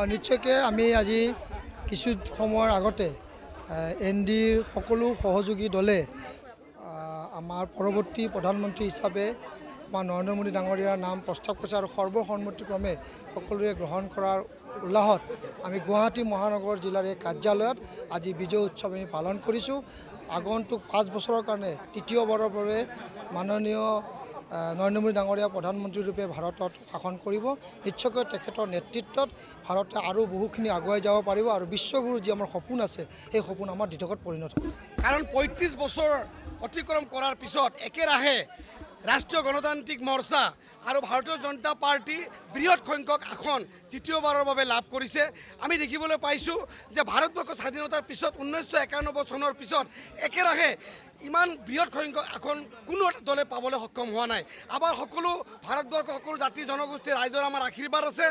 নিশ্চয়কৈ আমি আজি কিছু সময়ৰ আগতে NDৰ সকলো সহযোগী দলে আমাৰ পৰৱৰ্তী প্ৰধানমন্ত্ৰী হিচাপে আমাৰ নৰেন্দ্ৰ মোদী ডাঙৰীয়াৰ নাম প্ৰস্তাৱ কৰিছে আৰু সৰ্বসন্মতিক্ৰমে সকলোৱে গ্ৰহণ কৰাৰ উল্লাসত আমি গুৱাহাটী মহানগৰ জিলাৰ এই কাৰ্যালয়ত আজি বিজয় উৎসৱ আমি পালন কৰিছোঁ। আগন্তুক 5 বছৰৰ কাৰণে তৃতীয়বাৰৰ বাবে মাননীয় নৰেন্দ্ৰ মোদী ডাঙৰীয়া প্ৰধানমন্ত্ৰী ৰূপে ভাৰতত শাসন কৰিব। নিশ্চয়কৈ তেখেতৰ নেতৃত্বত ভাৰতে আৰু বহুখিনি আগুৱাই যাব পাৰিব আৰু বিশ্বগুৰু যি আমাৰ সপোন আছে সেই সপোন আমাৰ দিঠকত পৰিণত হ'ব। কাৰণ 35 বছৰ অতিক্ৰম কৰাৰ পিছত একেৰাহে ৰাষ্ট্ৰীয় গণতান্ত্ৰিক মৰ্চা আৰু ভাৰতীয় জনতা পাৰ্টি বৃহৎ সংখ্যক আসন তৃতীয়বাৰৰ বাবে লাভ কৰিছে। আমি দেখিবলৈ পাইছোঁ যে ভাৰতবৰ্ষ স্বাধীনতাৰ পিছত 1991 চনৰ পিছত একেৰাহে ইমান বৃহৎ সংখ্যক আসন কোনো এটা দলে পাবলৈ সক্ষম হোৱা নাই। আমাৰ সকলো ভাৰতবৰ্ষৰ সকলো জাতি জনগোষ্ঠীৰ ৰাইজৰ আমাৰ আশীৰ্বাদ আছে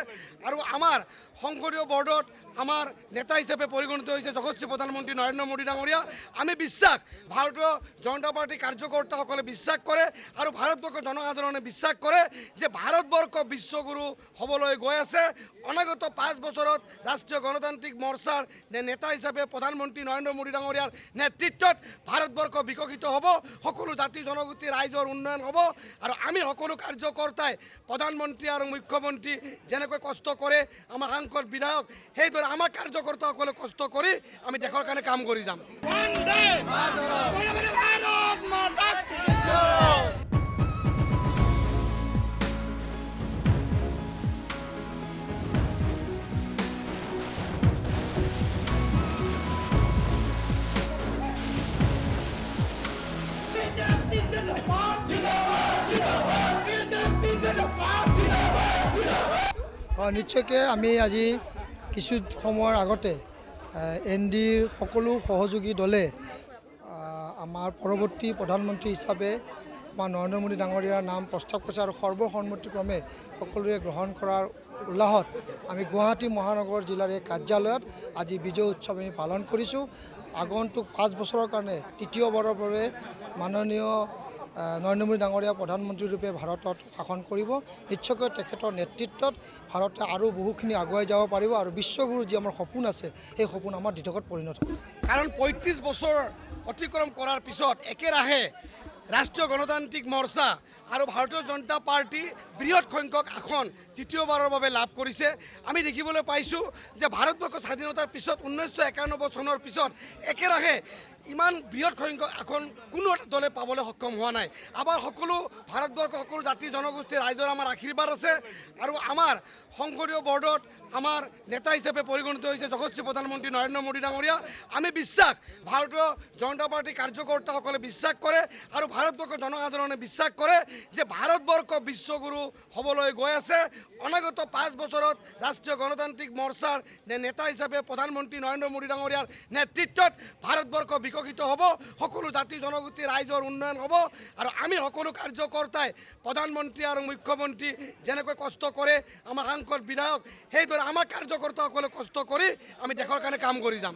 আৰু আমাৰ সংসদীয় বৰ্ডত আমাৰ নেতা হিচাপে পৰিগণিত হৈছে যশস্বী প্ৰধানমন্ত্ৰী নৰেন্দ্ৰ মোদী ডাঙৰীয়া। আমি বিশ্বাস ভাৰতীয় জনতা পাৰ্টীৰ কাৰ্যকৰ্তাসকলে বিশ্বাস কৰে আৰু ভাৰতবৰ্ষৰ জনসাধাৰণে বিশ্বাস কৰে যে ভাৰতবৰ্ষ বিশ্বগুৰু হ'বলৈ গৈ আছে। অনাগত 5 বছৰত ৰাষ্ট্ৰীয় গণতান্ত্ৰিক মৰ্চাৰ নেতা হিচাপে প্ৰধানমন্ত্ৰী নৰেন্দ্ৰ মোদী ডাঙৰীয়াৰ নেতৃত্বত ভাৰতবৰ্ষ বিকশিত হ'ব, সকলো জাতি জনগোষ্ঠীৰ ৰাইজৰ উন্নয়ন হ'ব আৰু আমি সকলো কাৰ্যকৰ্তাই প্ৰধানমন্ত্ৰী আৰু মুখ্যমন্ত্ৰী যেনেকৈ কষ্ট কৰে আমাৰ সাংসদ বিধায়ক সেইদৰে আমাৰ কাৰ্যকৰ্তাসকলে কষ্ট কৰি আমি দেশৰ কাৰণে কাম কৰি যাম। নিশ্চয়কৈ আমি আজি কিছু সময়ৰ আগতে NDৰ সকলো সহযোগী দলে আমাৰ পৰৱৰ্তী প্ৰধানমন্ত্ৰী হিচাপে আমাৰ নৰেন্দ্ৰ মোদী ডাঙৰীয়াৰ নাম প্ৰস্তাৱ কৰিছে আৰু সৰ্বসন্মতিক্ৰমে সকলোৱে গ্ৰহণ কৰাৰ উল্লাসত আমি গুৱাহাটী মহানগৰ জিলাৰ এই কাৰ্যালয়ত আজি বিজয় উৎসৱ আমি পালন কৰিছোঁ। আগন্তুক 5 বছৰৰ কাৰণে তৃতীয়বাৰৰ বাবে মাননীয় নৰেন্দ্ৰ মোদী ডাঙৰীয়া প্ৰধানমন্ত্ৰী ৰূপে ভাৰতত শাসন কৰিব। নিশ্চয়কৈ তেখেতৰ নেতৃত্বত ভাৰতে আৰু বহুখিনি আগুৱাই যাব পাৰিব আৰু বিশ্বগুৰু যি আমাৰ সপোন আছে সেই সপোন আমাৰ দিঠকত পৰিণত হ'ব। কাৰণ 35 বছৰ অতিক্ৰম কৰাৰ পিছত একেৰাহে ৰাষ্ট্ৰীয় গণতান্ত্ৰিক মৰ্চা আৰু ভাৰতীয় জনতা পাৰ্টি বৃহৎ সংখ্যক আসন তৃতীয়বাৰৰ বাবে লাভ কৰিছে। আমি দেখিবলৈ পাইছোঁ যে ভাৰতবৰ্ষ স্বাধীনতাৰ পিছত 1991 চনৰ পিছত একেৰাহে ইমান বৃহৎ সংখ্যক আসন কোনো এটা দলে পাবলৈ সক্ষম হোৱা নাই। আমাৰ সকলো ভাৰতবৰ্ষৰ সকলো জাতি জনগোষ্ঠীৰ ৰাইজৰ আমাৰ আশীৰ্বাদ আছে আৰু আমাৰ সংসদীয় বৰ্ডত আমাৰ নেতা হিচাপে পৰিগণিত হৈছে যশস্বী প্ৰধানমন্ত্ৰী নৰেন্দ্ৰ মোদী ডাঙৰীয়া। আমি বিশ্বাস ভাৰতীয় জনতা পাৰ্টীৰ কাৰ্যকৰ্তাসকলে বিশ্বাস কৰে আৰু ভাৰতবৰ্ষৰ জনসাধাৰণে বিশ্বাস কৰে যে ভাৰতবৰ্ষ বিশ্বগুৰু হ'বলৈ গৈ আছে। অনাগত 5 বছৰত ৰাষ্ট্ৰীয় গণতান্ত্ৰিক মৰ্চাৰ নেতা হিচাপে প্ৰধানমন্ত্ৰী নৰেন্দ্ৰ মোদী ডাঙৰীয়াৰ নেতৃত্বত ভাৰতবৰ্ষ বিকশিত হ'ব, সকলো জাতি জনগোষ্ঠীৰ ৰাইজৰ উন্নয়ন হ'ব আৰু আমি সকলো কাৰ্যকৰ্তাই প্ৰধানমন্ত্ৰী আৰু মুখ্যমন্ত্ৰী যেনেকৈ কষ্ট কৰে আমাৰ সাংসদ বিধায়ক সেইদৰে আমাৰ কাৰ্যকৰ্তাসকলে কষ্ট কৰি আমি দেশৰ কাৰণে কাম কৰি যাম।